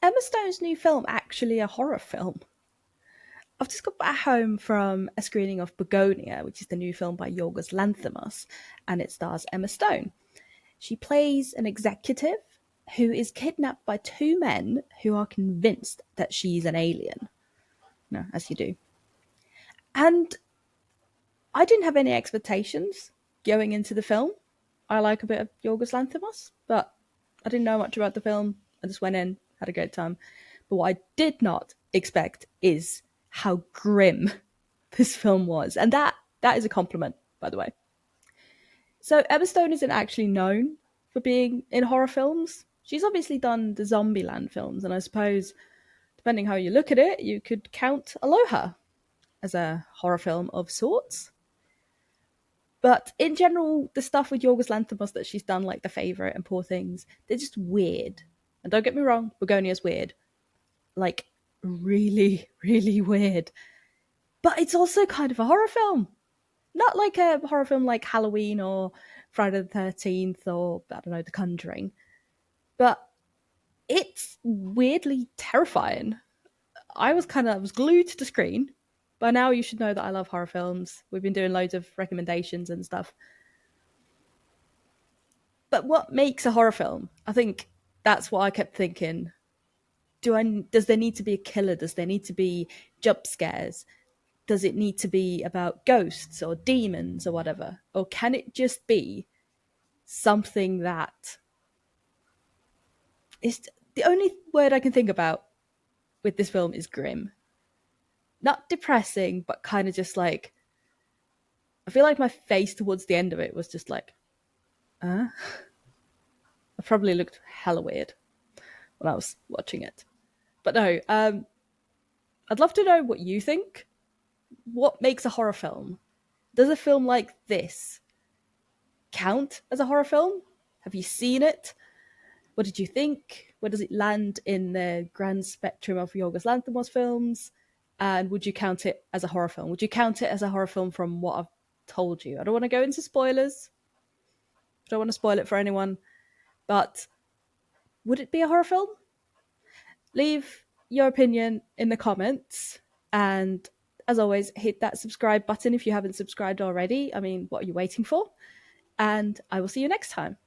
Emma Stone's new film actually a horror film? I've just got back home from a screening of Begonia, which is the new film by Yorgos Lanthimos, and it stars Emma Stone. She plays an executive who is kidnapped by two men who are convinced that she's an alien. No, as you do. And I didn't have any expectations going into the film. I like a bit of Yorgos Lanthimos, but I didn't know much about the film. I just went in, had a great time. But what I did not expect is how grim this film was. And that is a compliment, by the way. So Emma Stone isn't actually known for being in horror films. She's obviously done the Zombieland films, and I suppose, depending how you look at it, you could count Aloha as a horror film of sorts. But in general, the stuff with Yorgos Lanthimos that she's done, like The Favourite and Poor Things, they're just weird. And don't get me wrong, Begonia's weird. Like, really, really weird. But it's also kind of a horror film. Not like a horror film like Halloween or Friday the 13th or, I don't know, The Conjuring. But it's weirdly terrifying. I was glued to the screen. By now you should know that I love horror films. We've been doing loads of recommendations and stuff. But what makes a horror film? I think that's what I kept thinking. Does there need to be a killer? Does there need to be jump scares? Does it need to be about ghosts or demons or whatever? Or can it just be something that is the only word I can think about with this film is grim. Not depressing, but kind of just like, I feel like my face towards the end of it was just like, I probably looked hella weird when I was watching it. But no, I'd love to know what you think. What makes a horror film? Does a film like this count as a horror film? Have you seen it? What did you think? Where does it land in the grand spectrum of Yorgos Lanthimos films? And would you count it as a horror film? Would you count it as a horror film from what I've told you? I don't want to go into spoilers. I don't want to spoil it for anyone. But would it be a horror film? Leave your opinion in the comments. And as always, hit that subscribe button if you haven't subscribed already. I mean, what are you waiting for? And I will see you next time.